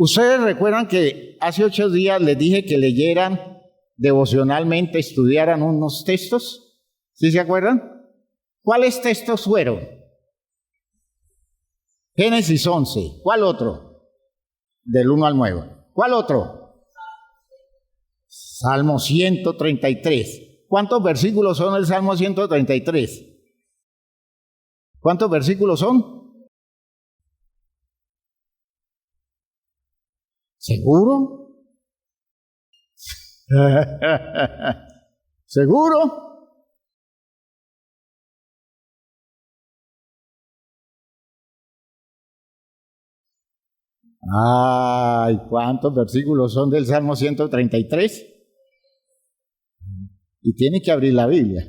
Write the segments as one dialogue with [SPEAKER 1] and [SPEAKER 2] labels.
[SPEAKER 1] Ustedes recuerdan que hace 8 días les dije que leyeran devocionalmente, estudiaran unos textos. ¿Sí se acuerdan? ¿Cuáles textos fueron? Génesis 11. ¿Cuál otro? Del 1 al 9. ¿Cuál otro? Salmo 133. ¿Cuántos versículos son el Salmo 133? ¿Cuántos versículos son? ¿Seguro? ¿Seguro? Ay, ¿cuántos versículos son del Salmo 133? Y tiene que abrir la Biblia.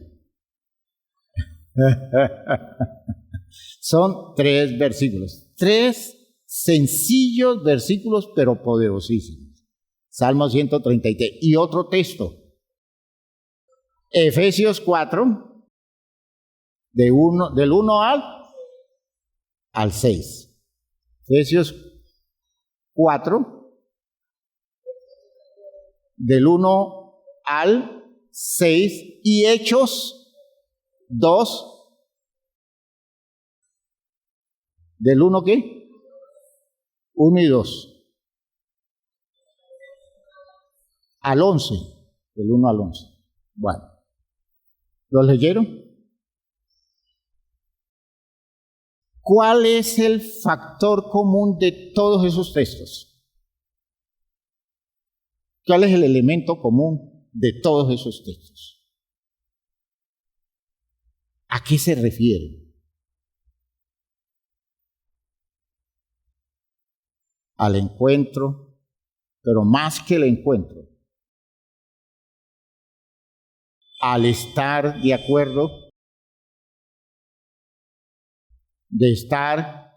[SPEAKER 1] Son 3 versículos. 3 sencillos versículos, pero poderosísimos. Salmo 133. Y otro texto. Efesios 4, del 1 al 6. Efesios 4, del 1 al 6. Y Hechos 2, ¿del 1 qué? 1 y 2. Al 11. Del 1 al 11. Bueno. ¿Los leyeron? ¿Cuál es el factor común de todos esos textos? ¿Cuál es el elemento común de todos esos textos? ¿A qué se refiere? Al encuentro, pero más que el encuentro, al estar de acuerdo, de estar,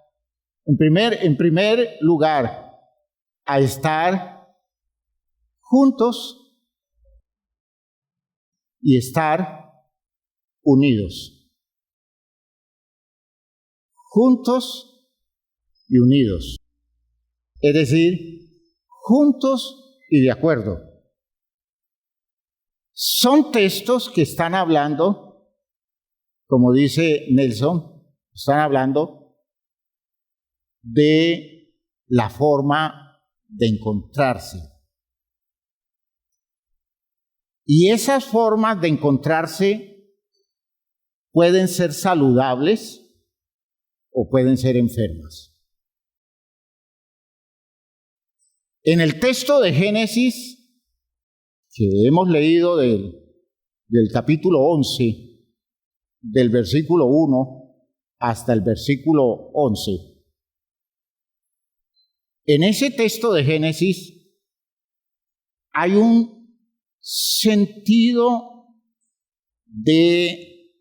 [SPEAKER 1] en primer lugar, a estar juntos y estar unidos. Juntos y unidos. Es decir, juntos y de acuerdo. Son textos que están hablando, como dice Nelson, están hablando de la forma de encontrarse. Y esas formas de encontrarse pueden ser saludables o pueden ser enfermas. En el texto de Génesis, que hemos leído del capítulo 11, del versículo 1 hasta el versículo 11, en ese texto de Génesis hay un sentido de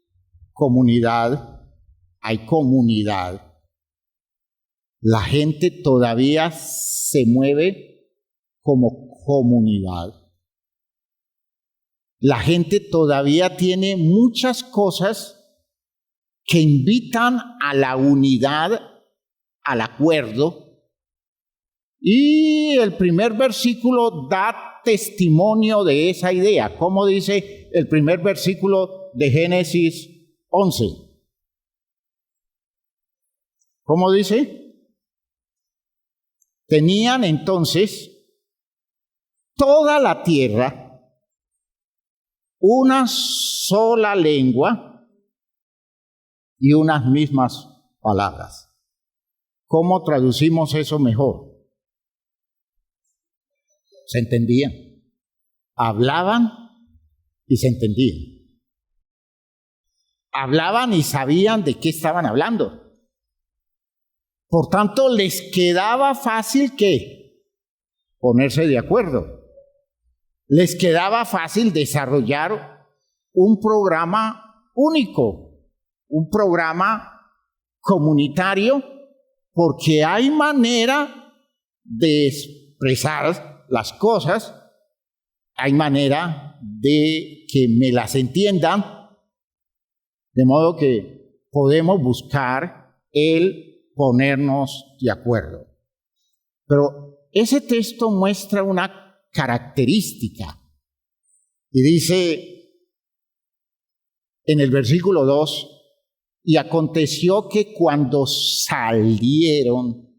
[SPEAKER 1] comunidad, hay comunidad. La gente todavía se mueve como comunidad. La gente todavía tiene muchas cosas que invitan a la unidad, al acuerdo. Y el primer versículo da testimonio de esa idea. ¿Cómo dice el primer versículo de Génesis 11? ¿Cómo dice? Tenían entonces toda la tierra una sola lengua y unas mismas palabras. ¿Cómo traducimos eso mejor? Se entendían. Hablaban y se entendían. Hablaban y sabían de qué estaban hablando. Por tanto, les quedaba fácil ¿qué? Ponerse de acuerdo. Les quedaba fácil desarrollar un programa único, un programa comunitario, porque hay manera de expresar las cosas, hay manera de que me las entiendan, de modo que podemos buscar el ponernos de acuerdo. Pero ese texto muestra una característica y dice en el versículo 2, y aconteció que cuando salieron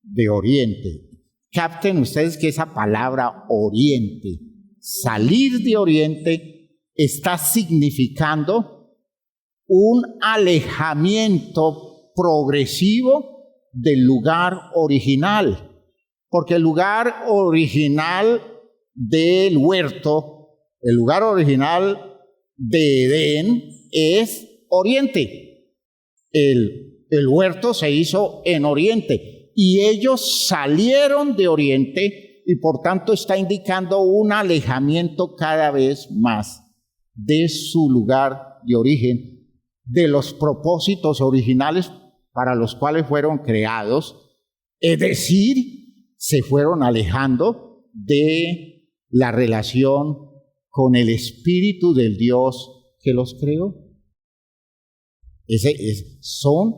[SPEAKER 1] de oriente, capten ustedes que esa palabra oriente, salir de oriente, está significando un alejamiento progresivo del lugar original. Porque el lugar original del huerto, el lugar original de Edén es oriente. El huerto se hizo en oriente y ellos salieron de oriente y por tanto está indicando un alejamiento cada vez más de su lugar de origen, de los propósitos originales para los cuales fueron creados, es decir, se fueron alejando de la relación con el Espíritu del Dios que los creó. Son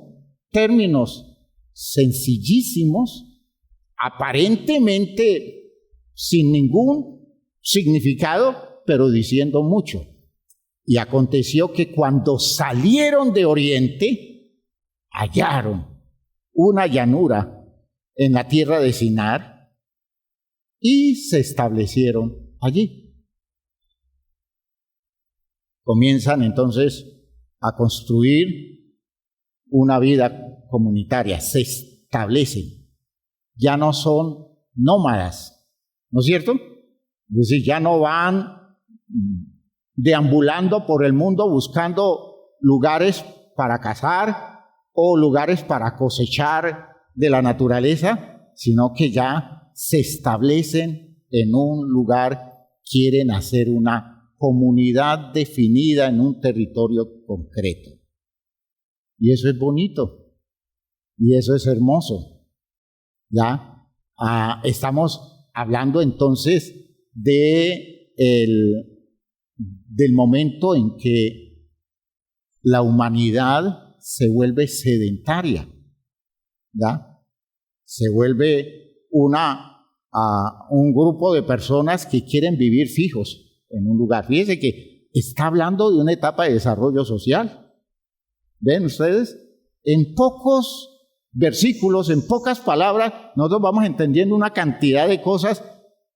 [SPEAKER 1] términos sencillísimos, aparentemente sin ningún significado, pero diciendo mucho. Y aconteció que cuando salieron de oriente, hallaron una llanura en la tierra de Sinar y se establecieron allí. Comienzan entonces a construir una vida comunitaria, se establecen, ya no son nómadas, ¿no es cierto? Es decir, ya no van deambulando por el mundo buscando lugares para cazar o lugares para cosechar de la naturaleza, sino que ya se establecen en un lugar, quieren hacer una comunidad definida en un territorio concreto. Y eso es bonito, y eso es hermoso. ¿Ya? Estamos hablando entonces del momento en que la humanidad se vuelve sedentaria, ¿ya? Se vuelve un grupo de personas que quieren vivir fijos en un lugar. Fíjense que está hablando de una etapa de desarrollo social. ¿Ven ustedes? En pocos versículos, en pocas palabras, nosotros vamos entendiendo una cantidad de cosas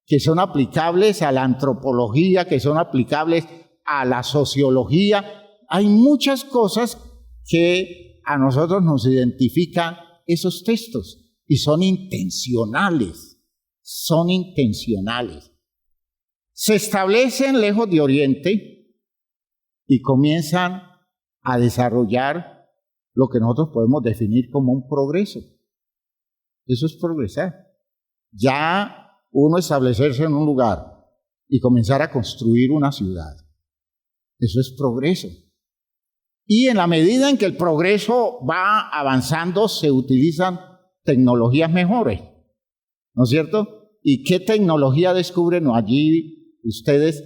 [SPEAKER 1] que son aplicables a la antropología, que son aplicables a la sociología. Hay muchas cosas que a nosotros nos identifican esos textos y son intencionales, son intencionales. Se establecen lejos de Oriente y comienzan a desarrollar lo que nosotros podemos definir como un progreso. Eso es progresar. Ya uno establecerse en un lugar y comenzar a construir una ciudad. Eso es progreso. Y en la medida en que el progreso va avanzando, se utilizan tecnologías mejores, ¿no es cierto? ¿Y qué tecnología descubren allí ustedes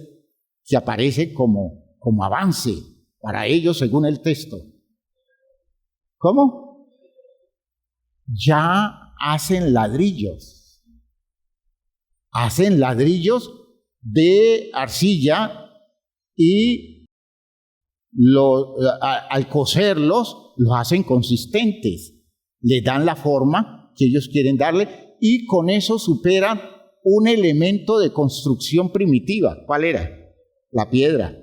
[SPEAKER 1] que aparece como avance para ellos según el texto? ¿Cómo? Ya hacen ladrillos. Hacen ladrillos de arcilla y al coserlos los hacen consistentes. Le dan la forma que ellos quieren darle y con eso superan un elemento de construcción primitiva. ¿Cuál era? La piedra.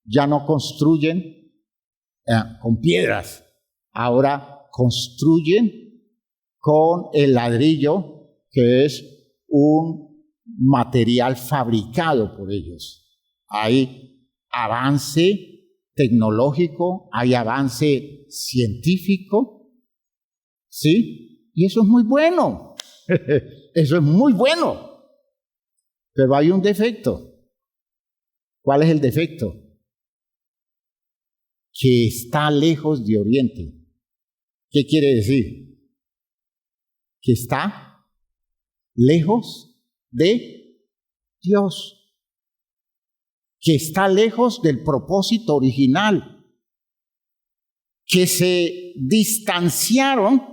[SPEAKER 1] Ya no construyen con piedras, ahora construyen con el ladrillo, que es un material fabricado por ellos. Hay avance tecnológico, hay avance científico, ¿sí? Y eso es muy bueno, eso es muy bueno, pero hay un defecto. ¿Cuál es el defecto? Que está lejos de Oriente. ¿Qué quiere decir? Que está lejos de Dios. Que está lejos del propósito original. Que se distanciaron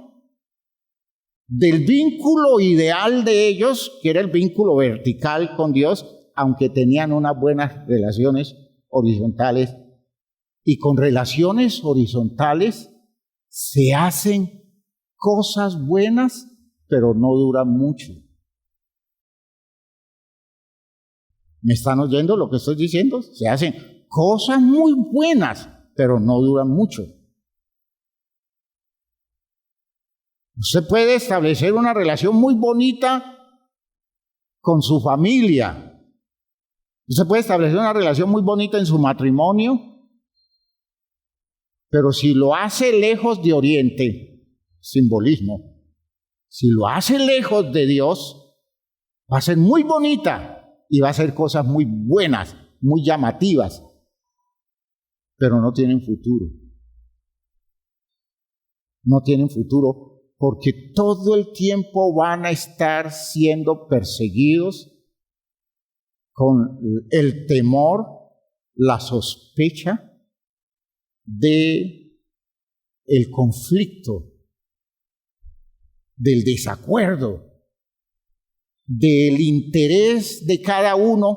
[SPEAKER 1] del vínculo ideal de ellos, que era el vínculo vertical con Dios, aunque tenían unas buenas relaciones horizontales. Y con relaciones horizontales se hacen cosas buenas, pero no duran mucho. ¿Me están oyendo lo que estoy diciendo? Se hacen cosas muy buenas, pero no duran mucho. Usted puede establecer una relación muy bonita con su familia. Usted puede establecer una relación muy bonita en su matrimonio, pero si lo hace lejos de Oriente, simbolismo, si lo hace lejos de Dios, va a ser muy bonita y va a hacer cosas muy buenas, muy llamativas, pero no tienen futuro. No tienen futuro porque todo el tiempo van a estar siendo perseguidos con el temor, la sospecha de el conflicto, del desacuerdo, del interés de cada uno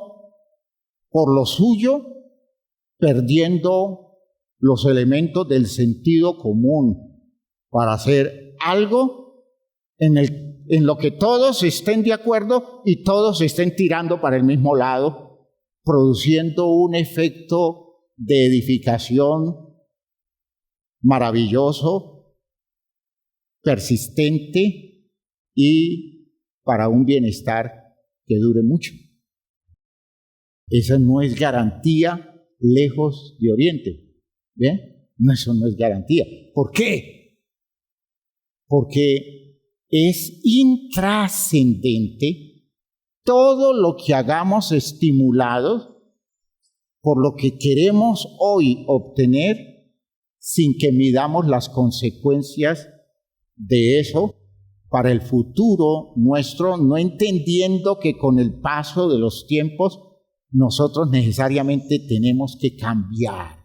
[SPEAKER 1] por lo suyo, perdiendo los elementos del sentido común para hacer algo en lo que todos estén de acuerdo y todos estén tirando para el mismo lado, produciendo un efecto de edificación maravilloso, persistente y para un bienestar que dure mucho. Esa no es garantía lejos de Oriente. ¿Bien? No, eso no es garantía. ¿Por qué? Porque es intrascendente todo lo que hagamos estimulados por lo que queremos hoy obtener sin que midamos las consecuencias de eso para el futuro nuestro, no entendiendo que con el paso de los tiempos nosotros necesariamente tenemos que cambiar.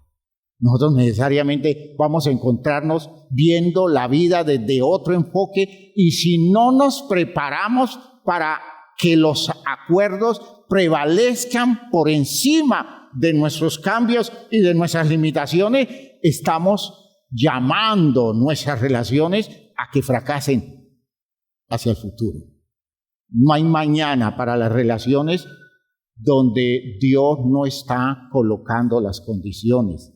[SPEAKER 1] Nosotros necesariamente vamos a encontrarnos viendo la vida desde otro enfoque y si no nos preparamos para que los acuerdos prevalezcan por encima de nuestros cambios y de nuestras limitaciones, estamos llamando nuestras relaciones a que fracasen hacia el futuro. No hay mañana para las relaciones donde Dios no está colocando las condiciones,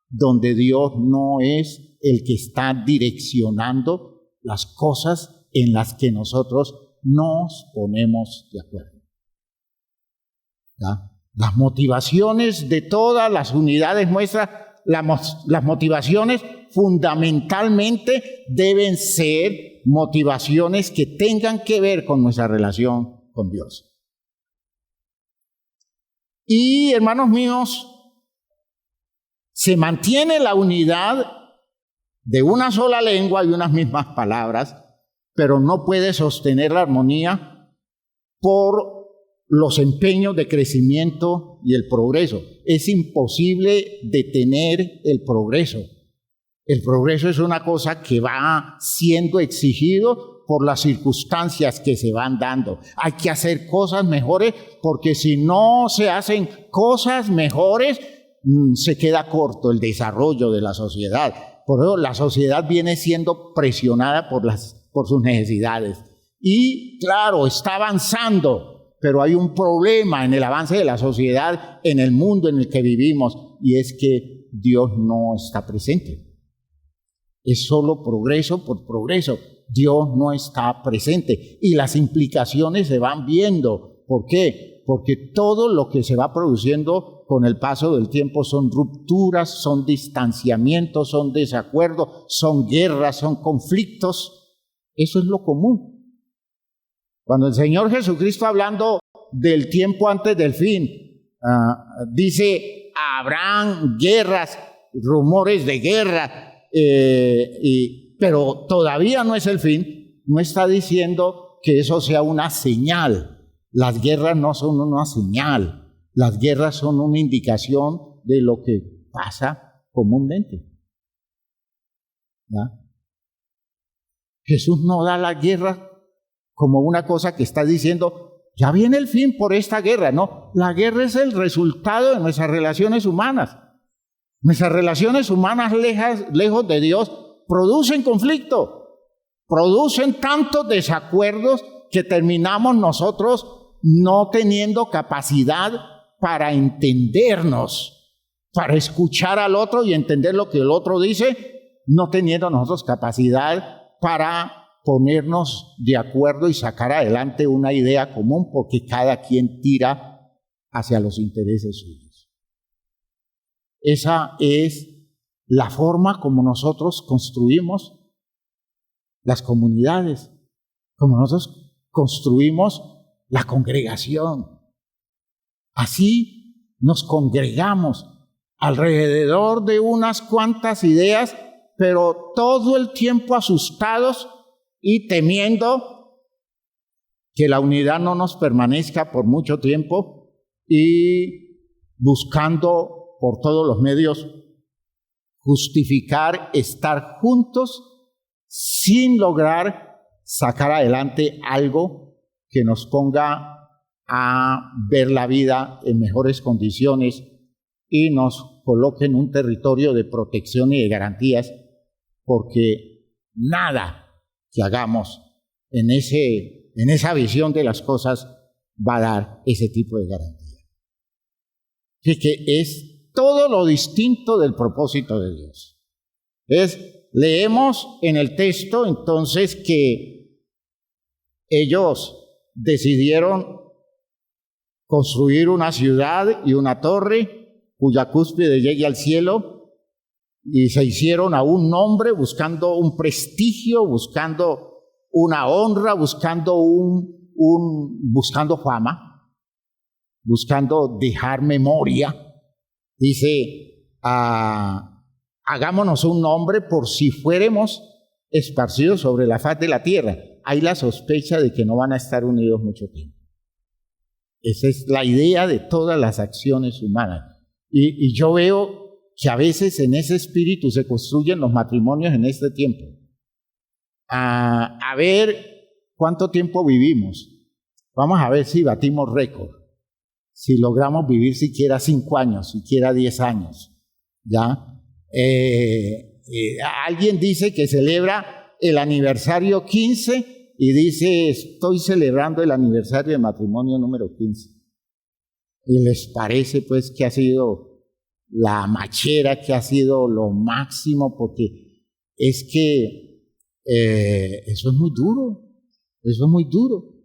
[SPEAKER 1] donde Dios no es el que está direccionando las cosas en las que nosotros nos ponemos de acuerdo. ¿Ya? Las motivaciones de todas las unidades nuestras, las motivaciones fundamentalmente deben ser motivaciones que tengan que ver con nuestra relación con Dios. Y, hermanos míos, se mantiene la unidad de una sola lengua y unas mismas palabras, pero no puede sostener la armonía por los empeños de crecimiento y el progreso. Es imposible detener el progreso. El progreso es una cosa que va siendo exigido por las circunstancias que se van dando. Hay que hacer cosas mejores porque si no se hacen cosas mejores, se queda corto el desarrollo de la sociedad. Por eso la sociedad viene siendo presionada por sus necesidades. Y claro, está avanzando, pero hay un problema en el avance de la sociedad, en el mundo en el que vivimos, y es que Dios no está presente. Es solo progreso por progreso. Dios no está presente y las implicaciones se van viendo. ¿Por qué? Porque todo lo que se va produciendo con el paso del tiempo son rupturas, son distanciamientos, son desacuerdos, son guerras, son conflictos. Eso es lo común. Cuando el Señor Jesucristo, hablando del tiempo antes del fin, dice, habrán guerras, rumores de guerra, pero todavía no es el fin, no está diciendo que eso sea una señal. Las guerras no son una señal, las guerras son una indicación de lo que pasa comúnmente. ¿Ya? Jesús no da la guerra como una cosa que está diciendo, ya viene el fin por esta guerra. No, la guerra es el resultado de nuestras relaciones humanas. Nuestras relaciones humanas lejos de Dios producen conflicto, producen tantos desacuerdos que terminamos nosotros no teniendo capacidad para entendernos, para escuchar al otro y entender lo que el otro dice, no teniendo nosotros capacidad para ponernos de acuerdo y sacar adelante una idea común, porque cada quien tira hacia los intereses suyos. Esa es la forma como nosotros construimos las comunidades, como nosotros construimos la congregación. Así nos congregamos alrededor de unas cuantas ideas, pero todo el tiempo asustados y temiendo que la unidad no nos permanezca por mucho tiempo y buscando por todos los medios justificar estar juntos sin lograr sacar adelante algo que nos ponga a ver la vida en mejores condiciones y nos coloque en un territorio de protección y de garantías, porque nada que hagamos en esa visión de las cosas va a dar ese tipo de garantía. Así que es todo lo distinto del propósito de Dios. Leemos en el texto entonces que ellos decidieron construir una ciudad y una torre cuya cúspide llegue al cielo, y se hicieron a un nombre buscando un prestigio, buscando una honra, buscando buscando fama, buscando dejar memoria. Dice, hagámonos un nombre por si fuéramos esparcidos sobre la faz de la tierra. Hay la sospecha de que no van a estar unidos mucho tiempo. Esa es la idea de todas las acciones humanas. Y yo veo que a veces en ese espíritu se construyen los matrimonios en este tiempo. A ver cuánto tiempo vivimos. Vamos a ver si batimos récord. Si logramos vivir siquiera 5 años, siquiera 10 años. ¿Ya? Alguien dice que celebra el aniversario 15 y dice, estoy celebrando el aniversario de matrimonio número 15. ¿Y les parece pues que ha sido la machera, que ha sido lo máximo? Porque es que eso es muy duro, eso es muy duro.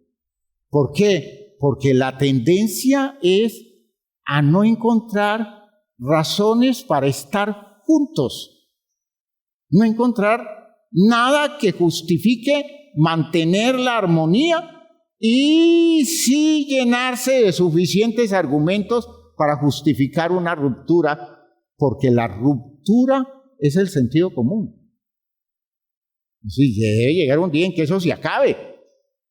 [SPEAKER 1] ¿Por qué? Porque la tendencia es a no encontrar razones para estar juntos, no encontrar nada que justifique mantener la armonía y sí llenarse de suficientes argumentos para justificar una ruptura, porque la ruptura es el sentido común. Sí, debe llegar un día en que eso se acabe,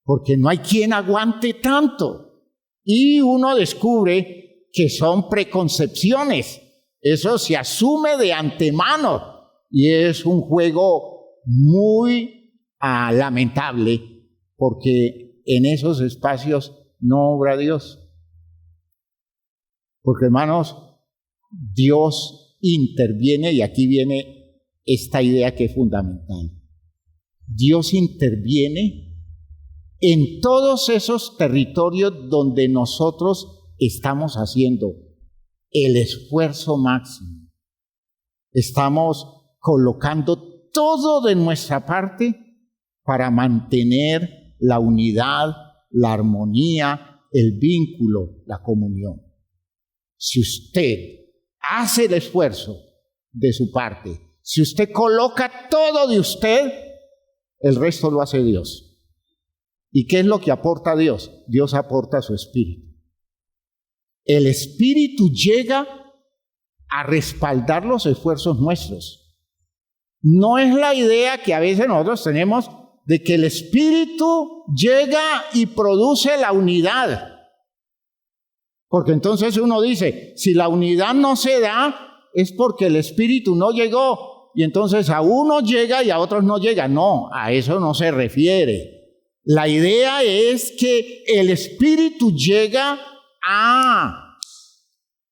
[SPEAKER 1] porque no hay quien aguante tanto. Y uno descubre que son preconcepciones. Eso se asume de antemano y es un juego muy lamentable, porque en esos espacios no obra Dios. Porque, hermanos, Dios interviene, y aquí viene esta idea que es fundamental. Dios interviene en todos esos territorios donde nosotros estamos haciendo el esfuerzo máximo. Estamos colocando todo de nuestra parte para mantener la unidad, la armonía, el vínculo, la comunión. Si usted hace el esfuerzo de su parte, si usted coloca todo de usted, el resto lo hace Dios. ¿Y qué es lo que aporta Dios? Dios aporta su espíritu. El espíritu llega a respaldar los esfuerzos nuestros. No es la idea que a veces nosotros tenemos de que el espíritu llega y produce la unidad. Porque entonces uno dice, si la unidad no se da, es porque el espíritu no llegó. y entonces a unos llega y a otros no llega. No, a eso no se refiere. La idea es que el Espíritu llega a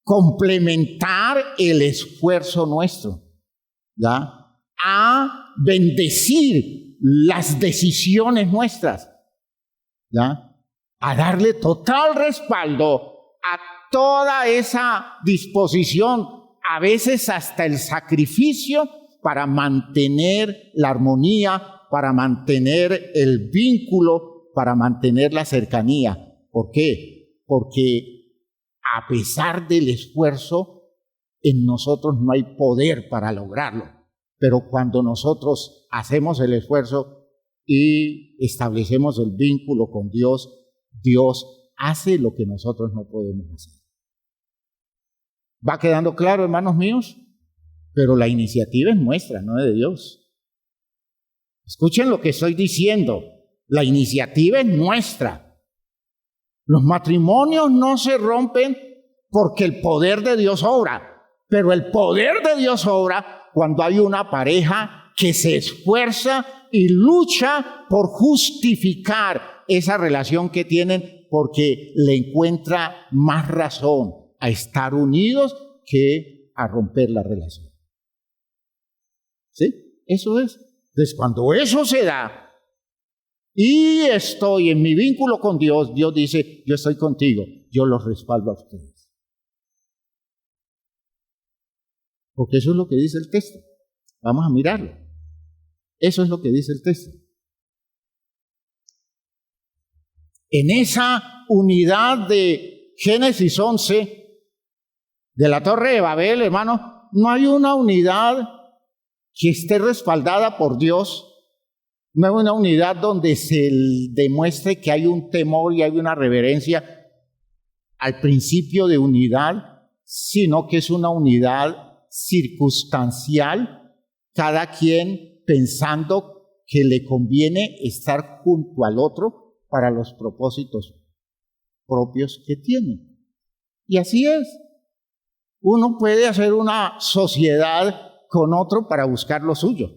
[SPEAKER 1] complementar el esfuerzo nuestro, ¿ya? A bendecir las decisiones nuestras, ¿ya? A darle total respaldo a toda esa disposición, a veces hasta el sacrificio para mantener la armonía, para mantener el vínculo, para mantener la cercanía. ¿Por qué? Porque a pesar del esfuerzo, en nosotros no hay poder para lograrlo. Pero cuando nosotros hacemos el esfuerzo y establecemos el vínculo con Dios, Dios hace lo que nosotros no podemos hacer. ¿Va quedando claro, hermanos míos? Pero la iniciativa es nuestra, no es de Dios. Escuchen lo que estoy diciendo. La iniciativa es nuestra. Los matrimonios no se rompen porque el poder de Dios obra, pero el poder de Dios obra cuando hay una pareja que se esfuerza y lucha por justificar esa relación que tienen porque le encuentra más razón a estar unidos que a romper la relación. ¿Sí? Eso es. Entonces, cuando eso se da y estoy en mi vínculo con Dios, Dios dice, yo estoy contigo, yo los respaldo a ustedes. Porque eso es lo que dice el texto. Vamos a mirarlo. Eso es lo que dice el texto. En esa unidad de Génesis 11, de la Torre de Babel, hermano, no hay una unidad que esté respaldada por Dios. No hay una unidad donde se demuestre que hay un temor y hay una reverencia al principio de unidad, sino que es una unidad circunstancial, cada quien pensando que le conviene estar junto al otro para los propósitos propios que tiene. Y así es. Uno puede hacer una sociedad con otro para buscar lo suyo.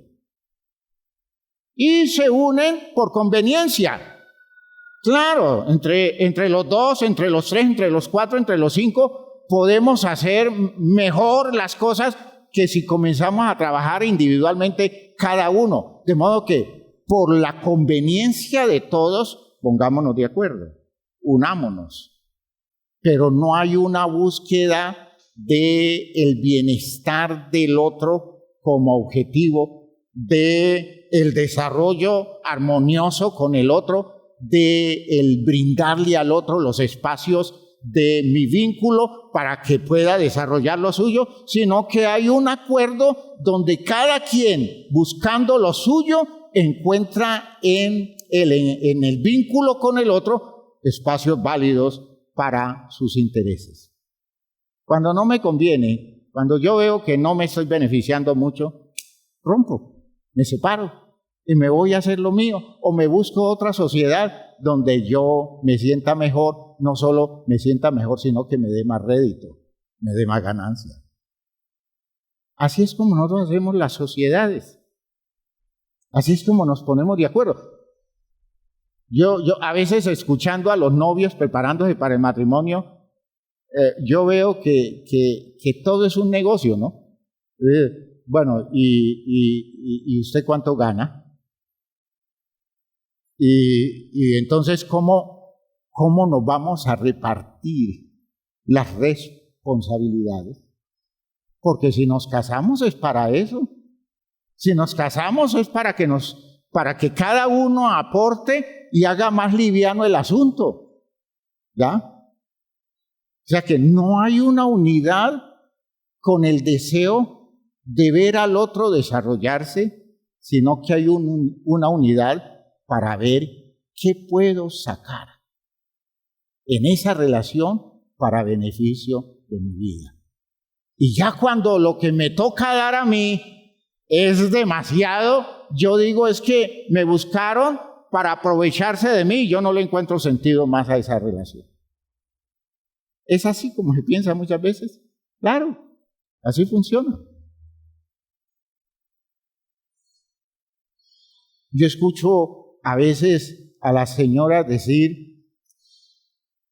[SPEAKER 1] Y se unen por conveniencia. Claro, entre los dos, entre los tres, entre los cuatro, entre los cinco, podemos hacer mejor las cosas que si comenzamos a trabajar individualmente cada uno. De modo que por la conveniencia de todos, pongámonos de acuerdo, unámonos. Pero no hay una búsqueda del bienestar del otro como objetivo, del desarrollo armonioso con el otro, del brindarle al otro los espacios de mi vínculo para que pueda desarrollar lo suyo, sino que hay un acuerdo donde cada quien, buscando lo suyo, encuentra en el vínculo con el otro espacios válidos para sus intereses. Cuando no me conviene, cuando yo veo que no me estoy beneficiando mucho, rompo, me separo y me voy a hacer lo mío, o me busco otra sociedad donde yo me sienta mejor, no solo me sienta mejor, sino que me dé más rédito, me dé más ganancia. Así es como nosotros hacemos las sociedades. Así es como nos ponemos de acuerdo. Yo a veces escuchando a los novios preparándose para el matrimonio, yo veo que todo es un negocio, ¿no? Bueno, ¿y usted cuánto gana? Y entonces, ¿cómo nos vamos a repartir las responsabilidades? Porque si nos casamos es para eso. Si nos casamos es para que cada uno aporte y haga más liviano el asunto. ¿Ya? O sea que no hay una unidad con el deseo de ver al otro desarrollarse, sino que hay una unidad para ver qué puedo sacar en esa relación para beneficio de mi vida. Y ya cuando lo que me toca dar a mí es demasiado, yo digo es que me buscaron para aprovecharse de mí y yo no le encuentro sentido más a esa relación. ¿Es así como se piensa muchas veces? Claro, así funciona. Yo escucho a veces a las señoras decir,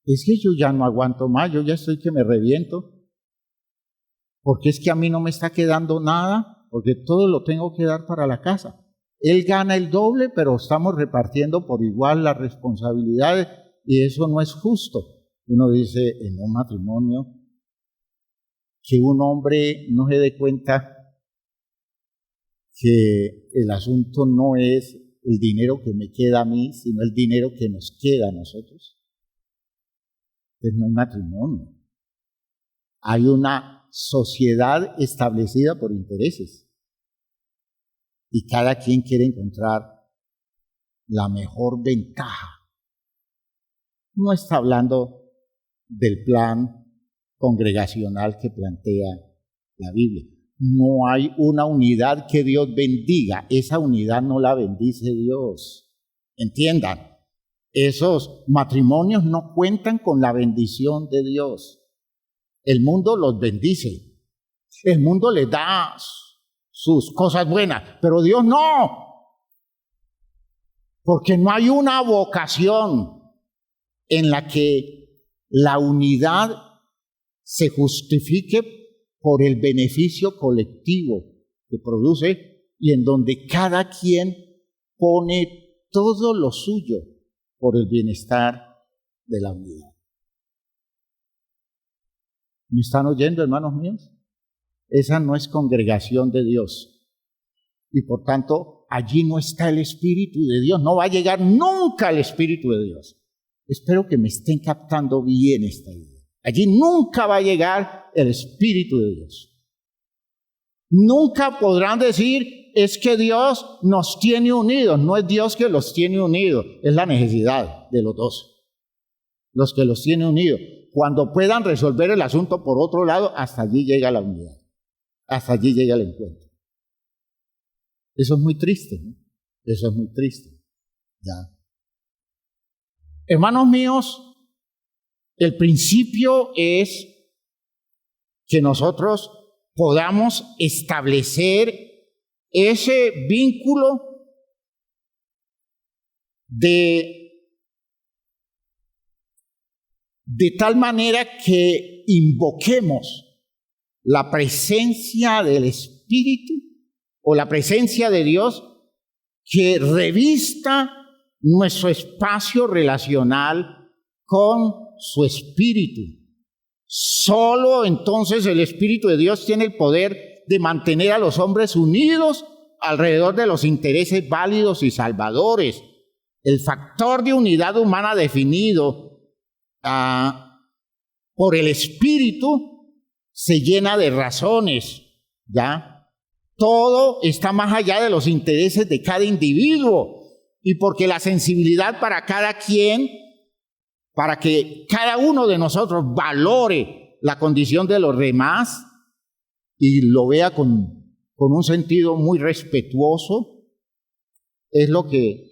[SPEAKER 1] es que yo ya no aguanto más, yo ya estoy que me reviento, porque es que a mí no me está quedando nada, porque todo lo tengo que dar para la casa. Él gana el doble, pero estamos repartiendo por igual las responsabilidades y eso no es justo. Uno dice en un matrimonio que un hombre no se dé cuenta que el asunto no es el dinero que me queda a mí, sino el dinero que nos queda a nosotros. Entonces no hay matrimonio. Hay una sociedad establecida por intereses. Y cada quien quiere encontrar la mejor ventaja. No está hablando del plan congregacional que plantea la Biblia. No hay una unidad que Dios bendiga. Esa unidad no la bendice Dios. Entiendan, esos matrimonios no cuentan con la bendición de Dios. El mundo los bendice. El mundo les da sus cosas buenas, pero Dios no. Porque no hay una vocación en la que la unidad se justifique por el beneficio colectivo que produce y en donde cada quien pone todo lo suyo por el bienestar de la unidad. ¿Me están oyendo, hermanos míos? Esa no es congregación de Dios. Y por tanto, allí no está el Espíritu de Dios. No va a llegar nunca el Espíritu de Dios. Espero que me estén captando bien esta idea. Allí nunca va a llegar el Espíritu de Dios. Nunca podrán decir, es que Dios nos tiene unidos. No es Dios que los tiene unidos, es la necesidad de los dos. Los que los tiene unidos. Cuando puedan resolver el asunto por otro lado, hasta allí llega la unidad. Hasta allí llega el encuentro. Eso es muy triste, ¿no? Eso es muy triste. Ya. Hermanos míos, el principio es que nosotros podamos establecer ese vínculo de tal manera que invoquemos la presencia del Espíritu o la presencia de Dios que revista nuestro espacio relacional con su Espíritu. Solo entonces el Espíritu de Dios tiene el poder de mantener a los hombres unidos alrededor de los intereses válidos y salvadores. El factor de unidad humana definido por el Espíritu se llena de razones, ¿ya? Todo está más allá de los intereses de cada individuo y porque la sensibilidad para cada quien, para que cada uno de nosotros valore la condición de los demás y lo vea con un sentido muy respetuoso, es lo que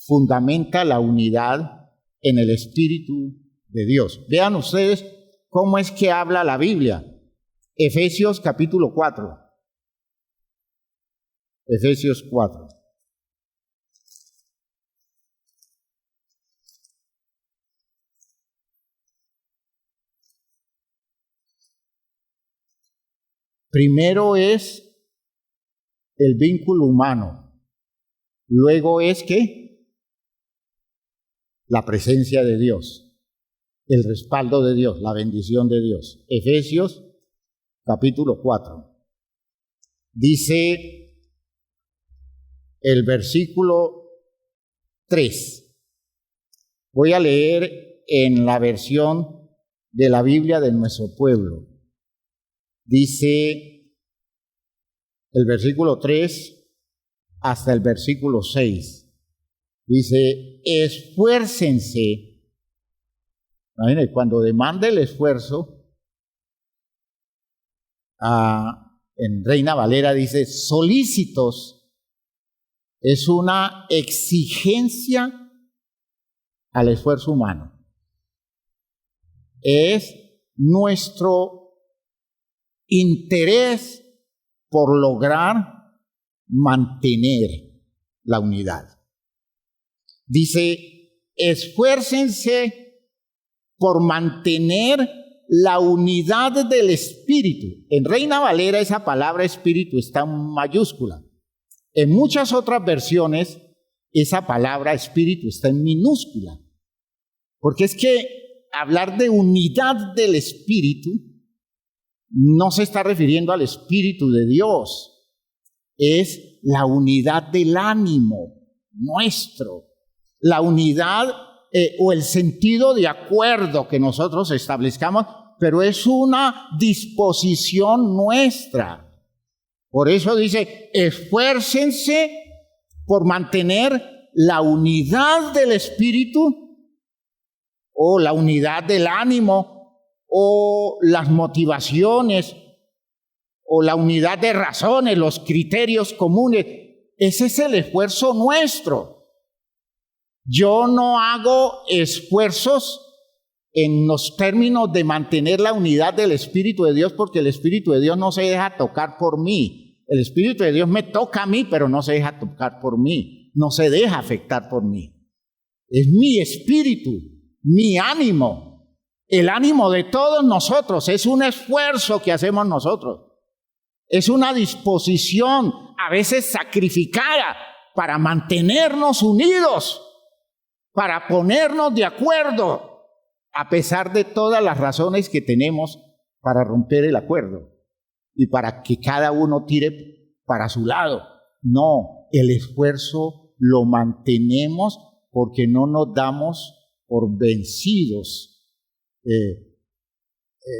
[SPEAKER 1] fundamenta la unidad en el Espíritu de Dios. Vean ustedes cómo es que habla la Biblia. Efesios capítulo 4. Efesios 4. Primero es el vínculo humano. Luego es ¿qué? La presencia de Dios, el respaldo de Dios, la bendición de Dios. Efesios capítulo 4. Dice el versículo 3. Voy a leer en la versión de la Biblia de nuestro pueblo. Dice el versículo 3 hasta el versículo 6. Dice, esfuércense. Imagínense, cuando demanda el esfuerzo, en Reina Valera dice, solícitos, es una exigencia al esfuerzo humano. Es nuestro interés por lograr mantener la unidad. Dice, esfuércense por mantener la unidad del espíritu. En Reina Valera esa palabra espíritu está en mayúscula. En muchas otras versiones esa palabra espíritu está en minúscula. Porque es que hablar de unidad del espíritu no se está refiriendo al espíritu de Dios. Es la unidad del ánimo nuestro. La unidad o el sentido de acuerdo que nosotros establezcamos, pero es una disposición nuestra. Por eso dice, esfuércense por mantener la unidad del espíritu o la unidad del ánimo o las motivaciones o la unidad de razones, los criterios comunes. Ese es el esfuerzo nuestro. Yo no hago esfuerzos en los términos de mantener la unidad del Espíritu de Dios, porque el Espíritu de Dios no se deja tocar por mí. El Espíritu de Dios me toca a mí, pero no se deja tocar por mí. No se deja afectar por mí. Es mi espíritu, mi ánimo, el ánimo de todos nosotros. Es un esfuerzo que hacemos nosotros. Es una disposición, a veces sacrificada, para mantenernos unidos, para ponernos de acuerdo, a pesar de todas las razones que tenemos para romper el acuerdo y para que cada uno tire para su lado. No, el esfuerzo lo mantenemos porque no nos damos por vencidos,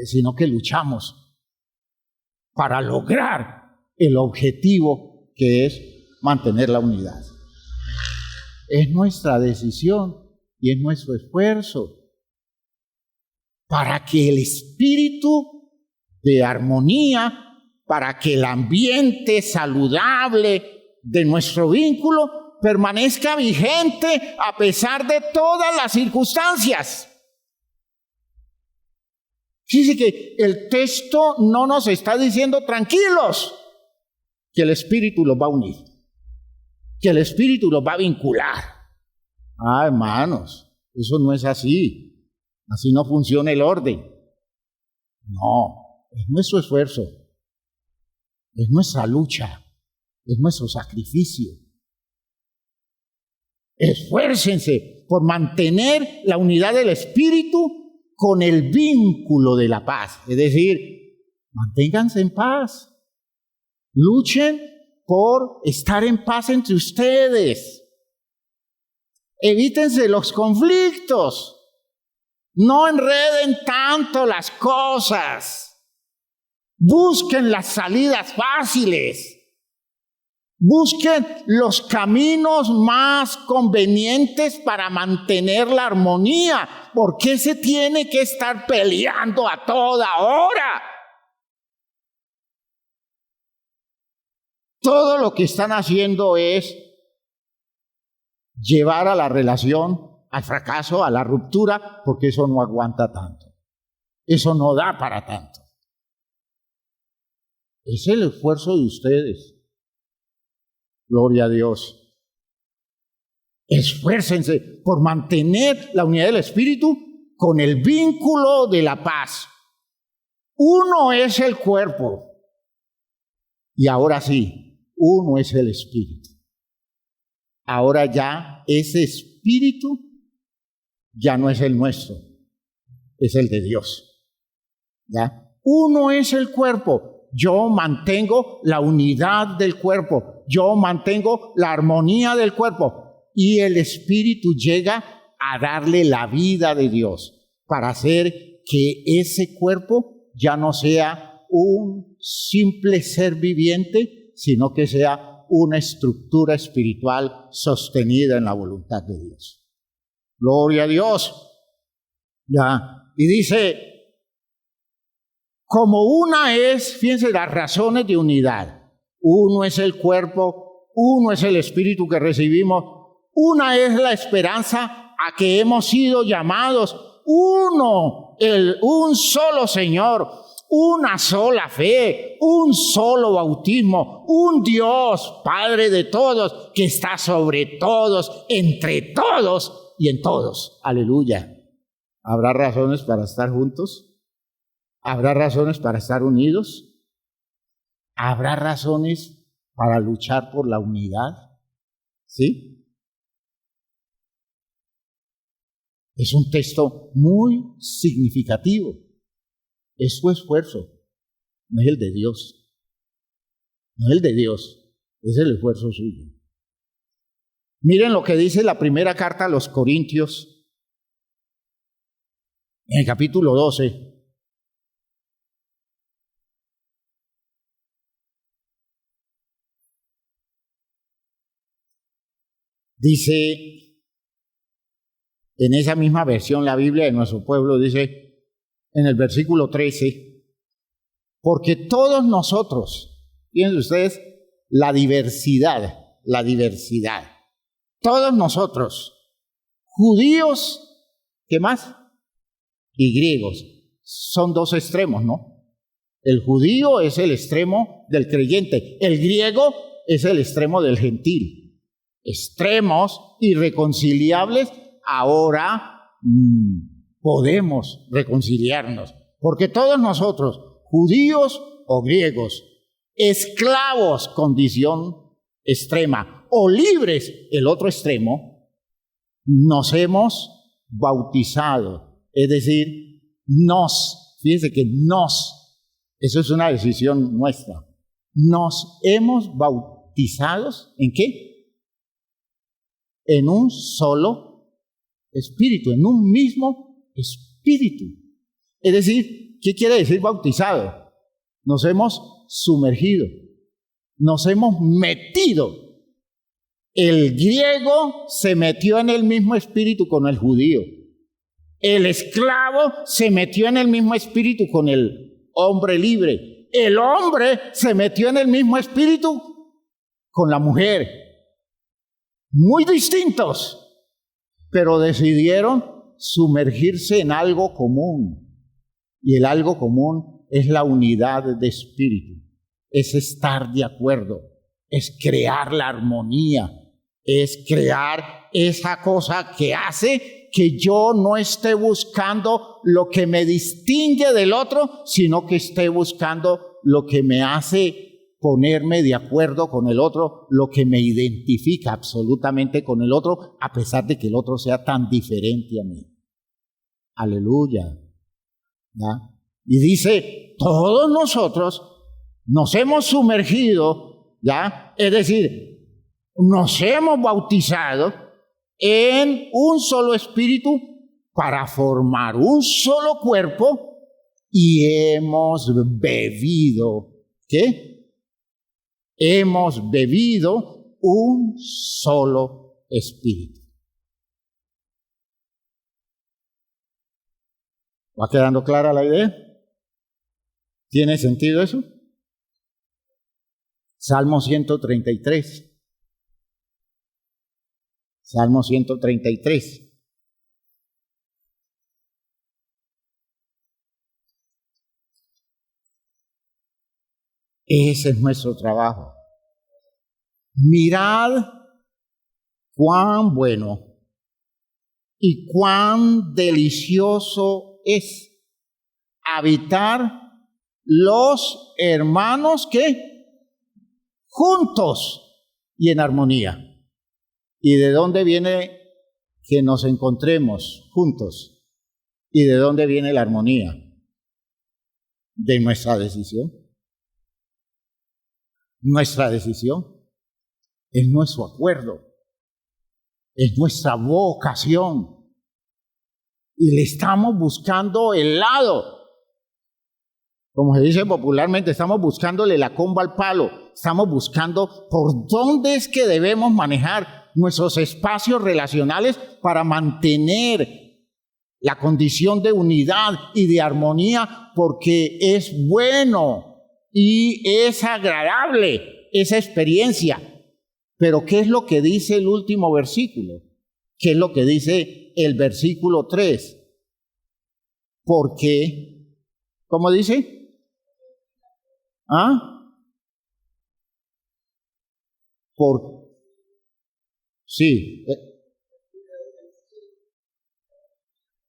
[SPEAKER 1] sino que luchamos para lograr el objetivo que es mantener la unidad. Es nuestra decisión y es nuestro esfuerzo para que el espíritu de armonía, para que el ambiente saludable de nuestro vínculo permanezca vigente a pesar de todas las circunstancias. Fíjense que el texto no nos está diciendo tranquilos, que el espíritu los va a unir, que el espíritu los va a vincular. Ah, hermanos, eso no es así. Así no funciona el orden. No, es nuestro esfuerzo, es nuestra lucha, es nuestro sacrificio. Esfuércense por mantener la unidad del espíritu con el vínculo de la paz. Es decir, manténganse en paz. Luchen por estar en paz entre ustedes. Evítense los conflictos. No enreden tanto las cosas. Busquen las salidas fáciles. Busquen los caminos más convenientes para mantener la armonía. ¿Por qué se tiene que estar peleando a toda hora? Todo lo que están haciendo es llevar a la relación al fracaso, a la ruptura, porque eso no aguanta tanto. Eso no da para tanto. Es el esfuerzo de ustedes. Gloria a Dios. Esfuércense por mantener la unidad del espíritu con el vínculo de la paz. Uno es el cuerpo. Y ahora sí, uno es el espíritu. Ahora ya ese espíritu ya no es el nuestro, es el de Dios. ¿Ya? Uno es el cuerpo. Yo mantengo la unidad del cuerpo. Yo mantengo la armonía del cuerpo. Y el espíritu llega a darle la vida de Dios para hacer que ese cuerpo ya no sea un simple ser viviente, sino que sea una estructura espiritual sostenida en la voluntad de Dios. Gloria a Dios. Ya. Y dice, como una es, fíjense las razones de unidad. Uno es el cuerpo, uno es el espíritu que recibimos, una es la esperanza a que hemos sido llamados, un solo Señor, una sola fe, un solo bautismo, un Dios, Padre de todos, que está sobre todos, entre todos y en todos. Aleluya. ¿Habrá razones para estar juntos? ¿Habrá razones para estar unidos? ¿Habrá razones para luchar por la unidad? ¿Sí? Es un texto muy significativo. Es su esfuerzo, no es el de Dios. No es el de Dios, es el esfuerzo suyo. Miren lo que dice la primera carta a los Corintios, en el capítulo 12. Dice, en esa misma versión, la Biblia de nuestro pueblo, dice en el versículo 13, porque todos nosotros, fíjense ustedes, la diversidad, todos nosotros, judíos, ¿qué más? Y griegos, son dos extremos, ¿no? El judío es el extremo del creyente, el griego es el extremo del gentil. Extremos irreconciliables, ahora podemos reconciliarnos, porque todos nosotros, judíos o griegos, esclavos, condición extrema, o libres, el otro extremo, nos hemos bautizado, es decir, fíjense que eso es una decisión nuestra, nos hemos bautizado, ¿en qué? En un solo espíritu, en un mismo espíritu. Es decir, ¿qué quiere decir bautizado? Nos hemos sumergido, nos hemos metido. El griego se metió en el mismo espíritu con el judío. El esclavo se metió en el mismo espíritu con el hombre libre. El hombre se metió en el mismo espíritu con la mujer. Muy distintos, pero decidieron sumergirse en algo común. Y el algo común es la unidad de espíritu, es estar de acuerdo, es crear la armonía, es crear esa cosa que hace que yo no esté buscando lo que me distingue del otro, sino que esté buscando lo que me hace ponerme de acuerdo con el otro, lo que me identifica absolutamente con el otro, a pesar de que el otro sea tan diferente a mí. Aleluya. ¿Ya? Y dice, todos nosotros nos hemos sumergido, ¿ya? Es decir, nos hemos bautizado en un solo espíritu para formar un solo cuerpo y hemos bebido, ¿qué? Hemos bebido un solo espíritu. ¿Va quedando clara la idea? ¿Tiene sentido eso? Salmo 133. Salmo 133. Ese es nuestro trabajo. Mirad cuán bueno y cuán delicioso es habitar los hermanos que juntos y en armonía. ¿Y de dónde viene que nos encontremos juntos? ¿Y de dónde viene la armonía? De nuestra decisión. Nuestra decisión es nuestro acuerdo, es nuestra vocación. Y le estamos buscando el lado. Como se dice popularmente, estamos buscándole la comba al palo. Estamos buscando por dónde es que debemos manejar nuestros espacios relacionales para mantener la condición de unidad y de armonía, porque es bueno y es agradable esa experiencia. Pero ¿qué es lo que dice el último versículo? ¿Qué es lo que dice el versículo 3? Porque, ¿cómo dice? ¿Ah? Sí.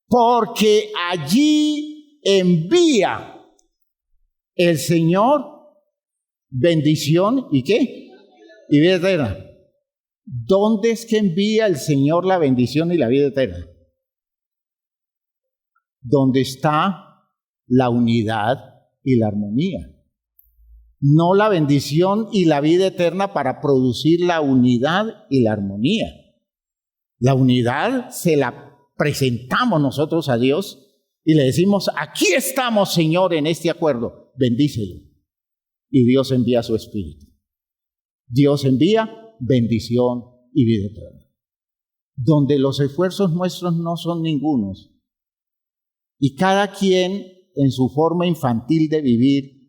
[SPEAKER 1] Porque allí envía el Señor bendición y ¿qué? Y vida eterna. ¿Dónde es que envía el Señor la bendición y la vida eterna? Donde está la unidad y la armonía. No la bendición y la vida eterna para producir la unidad y la armonía. La unidad se la presentamos nosotros a Dios y le decimos, aquí estamos, Señor, en este acuerdo, bendícelo. Y Dios envía su Espíritu. Dios envía bendición y vida eterna. Donde los esfuerzos nuestros no son ningunos. Y cada quien, en su forma infantil de vivir,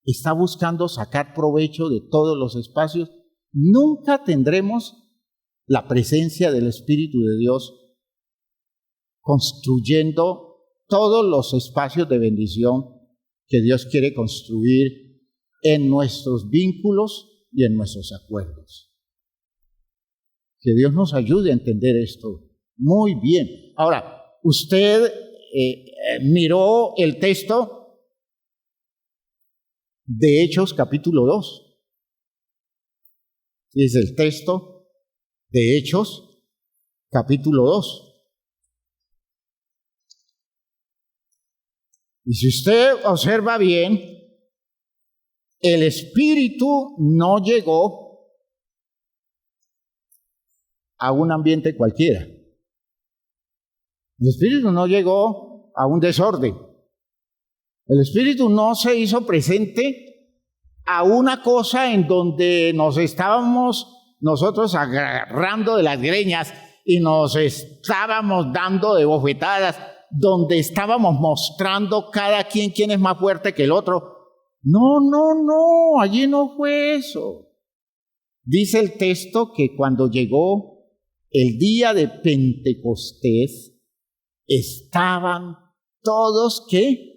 [SPEAKER 1] está buscando sacar provecho de todos los espacios, nunca tendremos la presencia del Espíritu de Dios construyendo todos los espacios de bendición que Dios quiere construir en nuestros vínculos y en nuestros acuerdos. Que Dios nos ayude a entender esto muy bien. Ahora, usted miró el texto de Hechos capítulo 2. Es el texto de Hechos capítulo 2. Y si usted observa bien, el Espíritu no llegó a un ambiente cualquiera. El Espíritu no llegó a un desorden. El Espíritu no se hizo presente a una cosa en donde nos estábamos nosotros agarrando de las greñas y nos estábamos dando de bofetadas, donde estábamos mostrando cada quien quién es más fuerte que el otro. No, allí no fue eso. Dice el texto que cuando llegó el día de Pentecostés, estaban todos, ¿qué?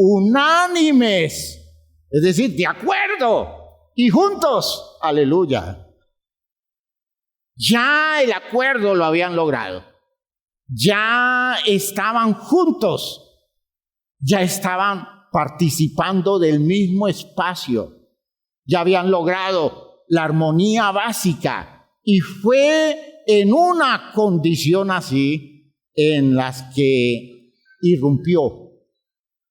[SPEAKER 1] Unánimes, es decir, de acuerdo y juntos, aleluya. Ya el acuerdo lo habían logrado, ya estaban juntos, ya estaban participando del mismo espacio, ya habían logrado la armonía básica y fue en una condición así en las que irrumpió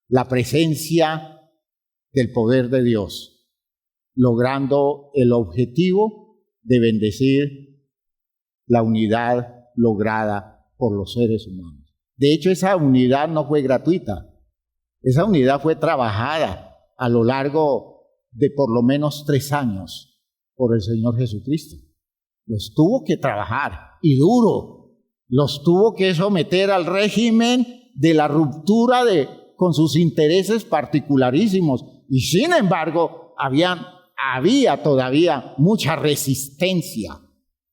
[SPEAKER 1] la presencia del poder de Dios, logrando el objetivo de bendecir la unidad lograda por los seres humanos. De hecho, esa unidad no fue gratuita, esa unidad fue trabajada a lo largo de por lo menos 3 años por el Señor Jesucristo. Los tuvo que trabajar y duro, los tuvo que someter al régimen de la ruptura con sus intereses particularísimos. Y sin embargo, había todavía mucha resistencia.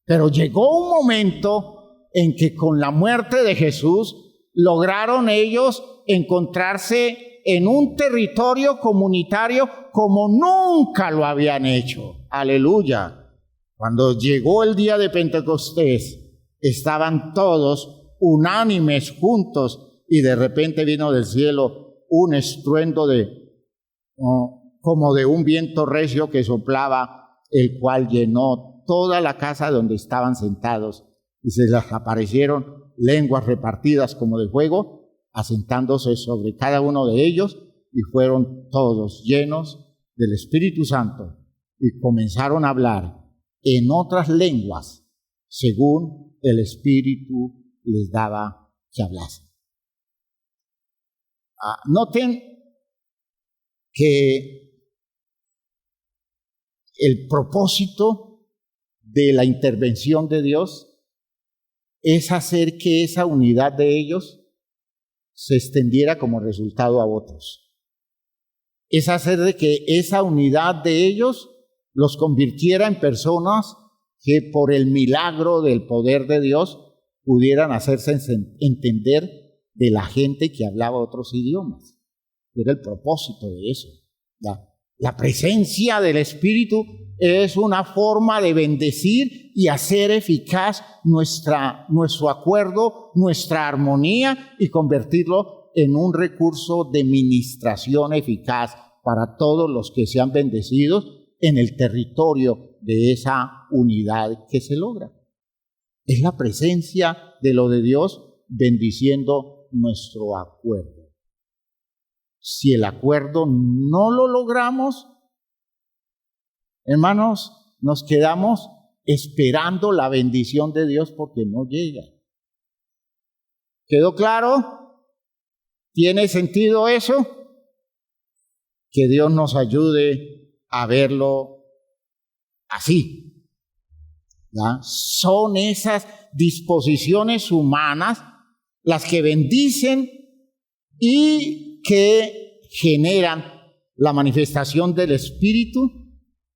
[SPEAKER 1] Pero llegó un momento en que con la muerte de Jesús lograron ellos encontrarse en un territorio comunitario como nunca lo habían hecho. Aleluya. Cuando llegó el día de Pentecostés, estaban todos unánimes juntos. Y de repente vino del cielo un estruendo como de un viento recio que soplaba, el cual llenó toda la casa donde estaban sentados. Y se les aparecieron lenguas repartidas como de fuego, asentándose sobre cada uno de ellos, y fueron todos llenos del Espíritu Santo y comenzaron a hablar en otras lenguas, según el Espíritu les daba que hablasen. Noten que el propósito de la intervención de Dios es hacer que esa unidad de ellos se extendiera como resultado a otros. Es hacer de que esa unidad de ellos los convirtiera en personas que por el milagro del poder de Dios pudieran hacerse entender de la gente que hablaba otros idiomas. Era el propósito de eso, ¿ya? La presencia del Espíritu es una forma de bendecir y hacer eficaz nuestro acuerdo, nuestra armonía y convertirlo en un recurso de ministración eficaz para todos los que sean bendecidos en el territorio de esa unidad que se logra. Es la presencia de lo de Dios bendiciendo nuestro acuerdo. Si el acuerdo no lo logramos, hermanos, nos quedamos esperando la bendición de Dios porque no llega. ¿Quedó claro? ¿Tiene sentido eso? Que Dios nos ayude a verlo así. ¿Ya? Son esas disposiciones humanas las que bendicen y que generan la manifestación del Espíritu,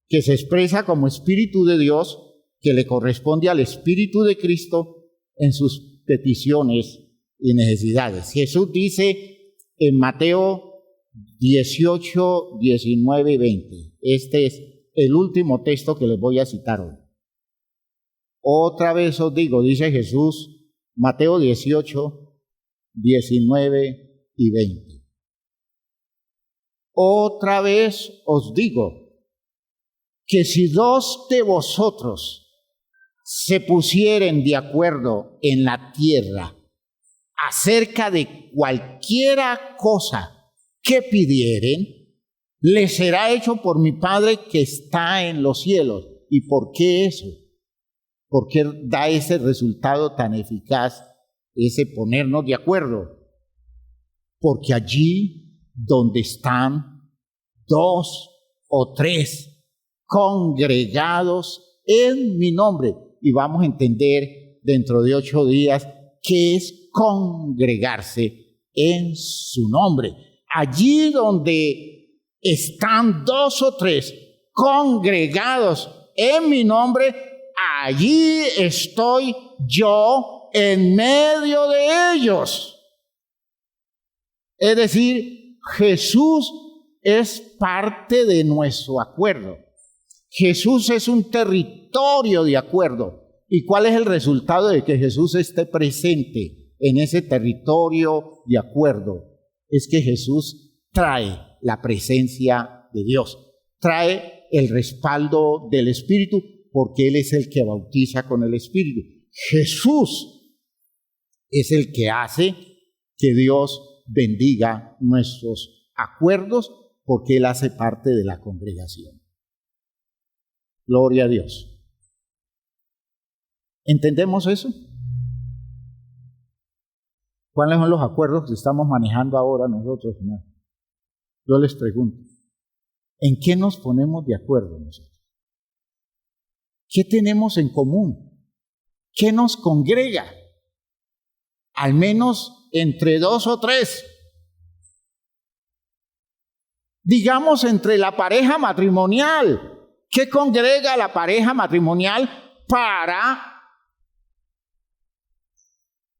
[SPEAKER 1] que se expresa como Espíritu de Dios, que le corresponde al Espíritu de Cristo en sus peticiones y necesidades. Jesús dice en Mateo 18, 19 y 20. Este es el último texto que les voy a citar hoy. Otra vez os digo, dice Jesús, Mateo 18, 19 y 20. Otra vez os digo que si dos de vosotros se pusieren de acuerdo en la tierra acerca de cualquiera cosa que pidieren, les será hecho por mi Padre que está en los cielos. ¿Y por qué eso? ¿Por qué da ese resultado tan eficaz, ese ponernos de acuerdo? Porque allí donde están dos o tres congregados en mi nombre, y vamos a entender dentro de 8 días qué es congregarse en su nombre. Allí donde están 2 o 3 congregados en mi nombre, allí estoy yo en medio de ellos. Es decir, Jesús es parte de nuestro acuerdo. Jesús es un territorio de acuerdo. ¿Y cuál es el resultado de que Jesús esté presente en ese territorio de acuerdo? Es que Jesús trae la presencia de Dios, trae el respaldo del Espíritu, porque Él es el que bautiza con el Espíritu. Jesús es el que hace que Dios bendiga nuestros acuerdos, porque Él hace parte de la congregación. Gloria a Dios. ¿Entendemos eso? ¿Cuáles son los acuerdos que estamos manejando ahora nosotros, hermanos? Yo les pregunto, ¿en qué nos ponemos de acuerdo nosotros? ¿Qué tenemos en común? ¿Qué nos congrega? Al menos entre 2 o 3. Digamos entre la pareja matrimonial. ¿Qué congrega a la pareja matrimonial para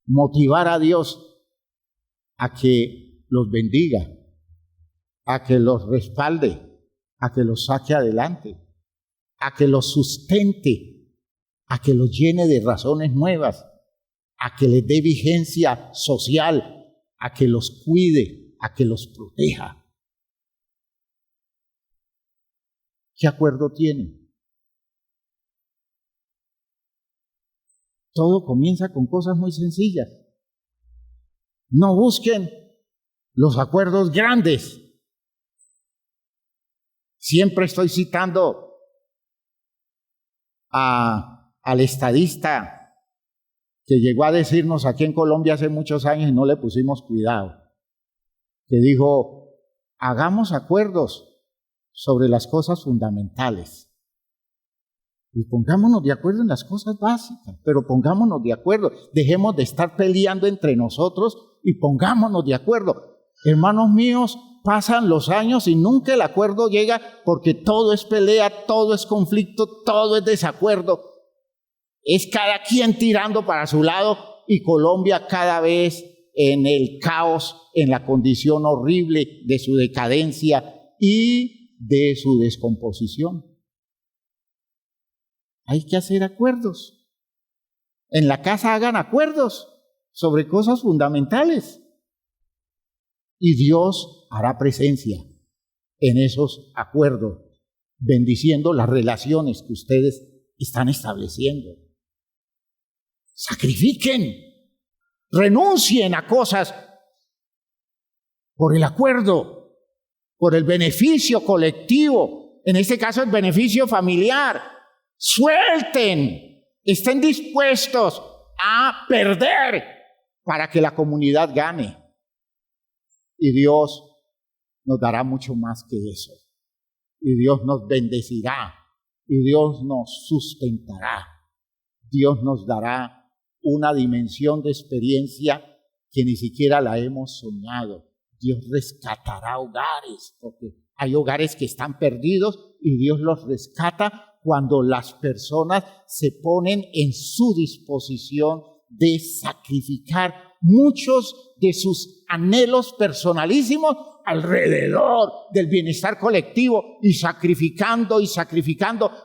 [SPEAKER 1] motivar a Dios a que los bendiga, a que los respalde, a que los saque adelante, a que los sustente, a que los llene de razones nuevas, a que les dé vigencia social, a que los cuide, a que los proteja? ¿Qué acuerdo tienen? Todo comienza con cosas muy sencillas. No busquen los acuerdos grandes. Siempre estoy citando al estadista que llegó a decirnos aquí en Colombia hace muchos años y no le pusimos cuidado, que dijo, hagamos acuerdos sobre las cosas fundamentales. Y pongámonos de acuerdo en las cosas básicas, pero pongámonos de acuerdo. Dejemos de estar peleando entre nosotros y pongámonos de acuerdo. Hermanos míos, pasan los años y nunca el acuerdo llega porque todo es pelea, todo es conflicto, todo es desacuerdo. Es cada quien tirando para su lado y Colombia cada vez en el caos, en la condición horrible de su decadencia y de su descomposición. Hay que hacer acuerdos. En la casa hagan acuerdos sobre cosas fundamentales. Y Dios hará presencia en esos acuerdos, bendiciendo las relaciones que ustedes están estableciendo. Sacrifiquen, renuncien a cosas por el acuerdo, por el beneficio colectivo, en este caso el beneficio familiar. Suelten, estén dispuestos a perder para que la comunidad gane. Y Dios nos dará mucho más que eso. Y Dios nos bendecirá. Y Dios nos sustentará. Dios nos dará una dimensión de experiencia que ni siquiera la hemos soñado. Dios rescatará hogares, porque hay hogares que están perdidos y Dios los rescata cuando las personas se ponen en su disposición de sacrificar muchos de sus anhelos personalísimos alrededor del bienestar colectivo, y sacrificando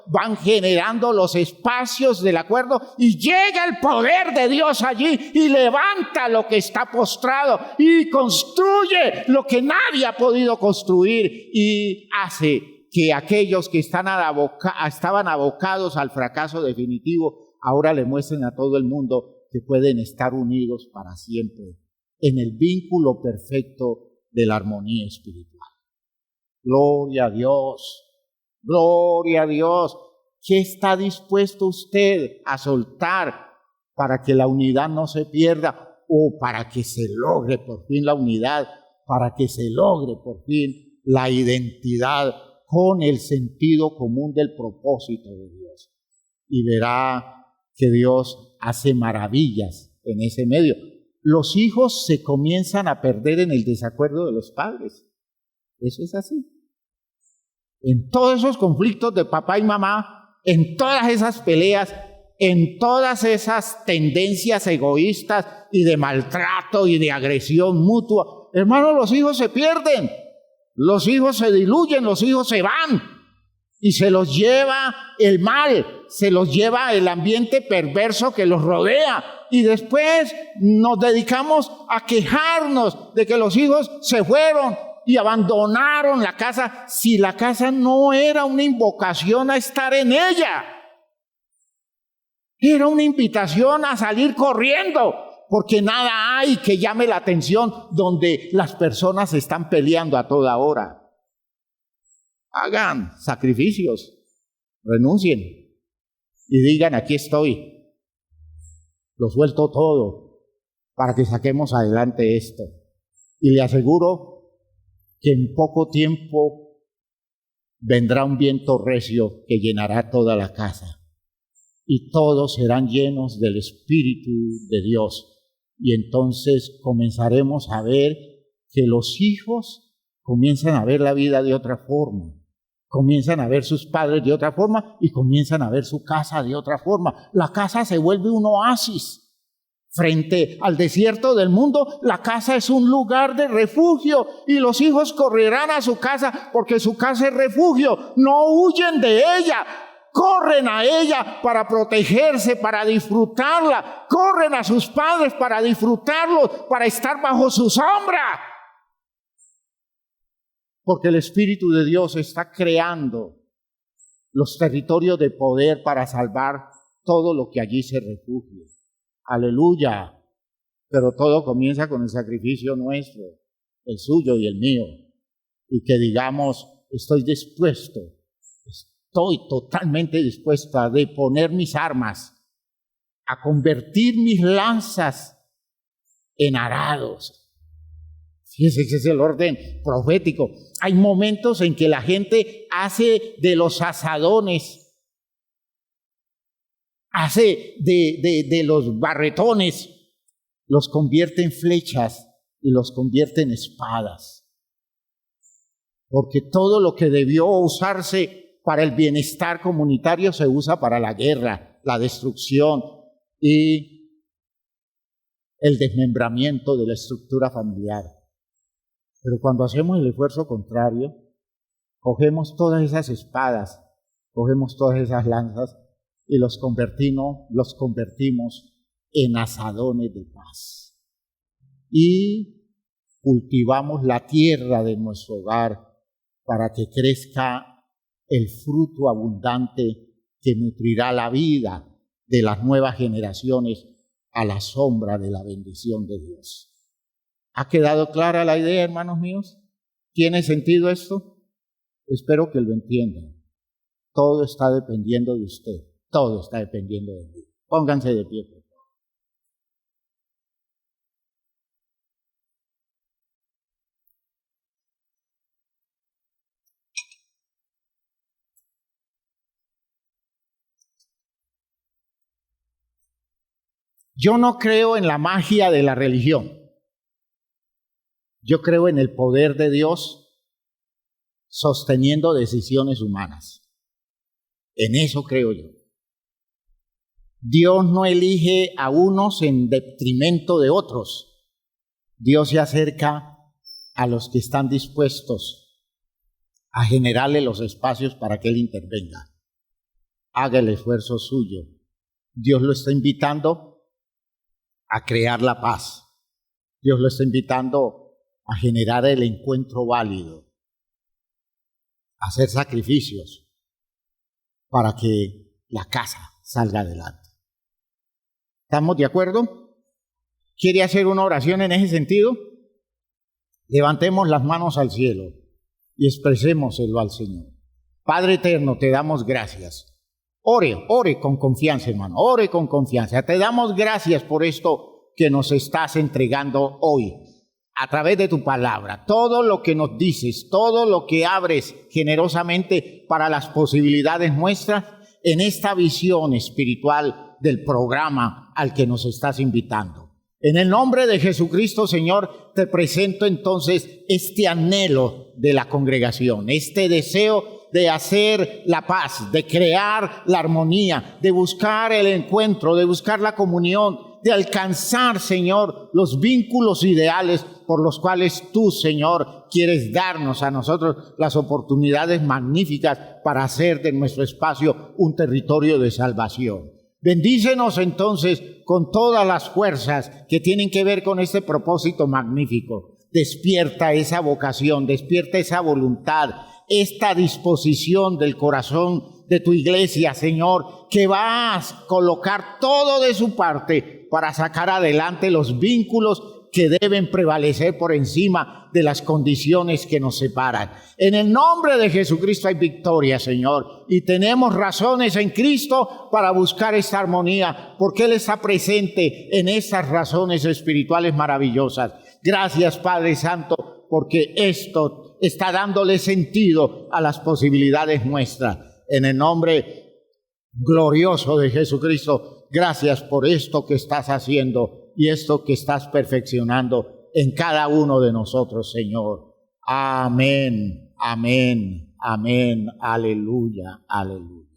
[SPEAKER 1] van generando los espacios del acuerdo, y llega el poder de Dios allí y levanta lo que está postrado y construye lo que nadie ha podido construir, y hace que aquellos que estaban abocados al fracaso definitivo ahora le muestren a todo el mundo que pueden estar unidos para siempre en el vínculo perfecto de la armonía espiritual. Gloria a Dios, gloria a Dios. ¿Qué está dispuesto usted a soltar para que la unidad no se pierda, o para que se logre por fin la unidad, para que se logre por fin la identidad con el sentido común del propósito de Dios? Y verá que Dios hace maravillas en ese medio. Los hijos se comienzan a perder en el desacuerdo de los padres. Eso es así. En todos esos conflictos de papá y mamá, en todas esas peleas, en todas esas tendencias egoístas y de maltrato y de agresión mutua, hermanos, los hijos se pierden, los hijos se diluyen, los hijos se van. Y se los lleva el mal, se los lleva el ambiente perverso que los rodea. Y después nos dedicamos a quejarnos de que los hijos se fueron y abandonaron la casa, si la casa no era una invocación a estar en ella. Era una invitación a salir corriendo, porque nada hay que llame la atención donde las personas están peleando a toda hora. Hagan sacrificios, renuncien y digan: aquí estoy, lo suelto todo para que saquemos adelante esto. Y le aseguro que en poco tiempo vendrá un viento recio que llenará toda la casa y todos serán llenos del Espíritu de Dios. Y entonces comenzaremos a ver que los hijos comienzan a ver la vida de otra forma. Comienzan a ver sus padres de otra forma y comienzan a ver su casa de otra forma. La casa se vuelve un oasis. Frente al desierto del mundo, la casa es un lugar de refugio y los hijos correrán a su casa porque su casa es refugio. No huyen de ella, corren a ella para protegerse, para disfrutarla. Corren a sus padres para disfrutarlos, para estar bajo su sombra. Porque el Espíritu de Dios está creando los territorios de poder para salvar todo lo que allí se refugie. Aleluya. Pero todo comienza con el sacrificio nuestro, el suyo y el mío. Y que digamos: estoy totalmente dispuesto a deponer mis armas, a convertir mis lanzas en arados. Ese es el orden profético. Hay momentos en que la gente hace de los asadones, hace de los barretones, los convierte en flechas y los convierte en espadas. Porque todo lo que debió usarse para el bienestar comunitario se usa para la guerra, la destrucción y el desmembramiento de la estructura familiar. Pero cuando hacemos el esfuerzo contrario, cogemos todas esas espadas, cogemos todas esas lanzas y los convertimos en azadones de paz. Y cultivamos la tierra de nuestro hogar para que crezca el fruto abundante que nutrirá la vida de las nuevas generaciones a la sombra de la bendición de Dios. ¿Ha quedado clara la idea, hermanos míos? ¿Tiene sentido esto? Espero que lo entiendan. Todo está dependiendo de usted. Todo está dependiendo de mí. Pónganse de pie, por favor. Yo no creo en la magia de la religión. Yo creo en el poder de Dios sosteniendo decisiones humanas. En eso creo yo. Dios no elige a unos en detrimento de otros. Dios se acerca a los que están dispuestos a generarle los espacios para que Él intervenga. Haga el esfuerzo suyo. Dios lo está invitando a crear la paz. Dios lo está invitando a generar el encuentro válido, a hacer sacrificios para que la casa salga adelante. ¿Estamos de acuerdo? ¿Quiere hacer una oración en ese sentido? Levantemos las manos al cielo y expresémoselo al Señor. Padre eterno, te damos gracias. Ore con confianza, hermano, ore con confianza. Te damos gracias por esto que nos estás entregando hoy a través de tu palabra. Todo lo que nos dices, todo lo que abres generosamente para las posibilidades nuestras en esta visión espiritual del programa al que nos estás invitando. En el nombre de Jesucristo, Señor, te presento entonces este anhelo de la congregación, este deseo de hacer la paz, de crear la armonía, de buscar el encuentro, de buscar la comunión, de alcanzar, Señor, los vínculos ideales por los cuales tú, Señor, quieres darnos a nosotros las oportunidades magníficas para hacer de nuestro espacio un territorio de salvación. Bendícenos entonces con todas las fuerzas que tienen que ver con este propósito magnífico. Despierta esa vocación, despierta esa voluntad, esta disposición del corazón de tu iglesia, Señor, que va a colocar todo de su parte para sacar adelante los vínculos que deben prevalecer por encima de las condiciones que nos separan. En el nombre de Jesucristo hay victoria, Señor, y tenemos razones en Cristo para buscar esta armonía, porque Él está presente en estas razones espirituales maravillosas. Gracias, Padre Santo, porque esto está dándole sentido a las posibilidades nuestras. En el nombre glorioso de Jesucristo, gracias por esto que estás haciendo y esto que estás perfeccionando en cada uno de nosotros, Señor. Amén, amén, amén, aleluya, aleluya.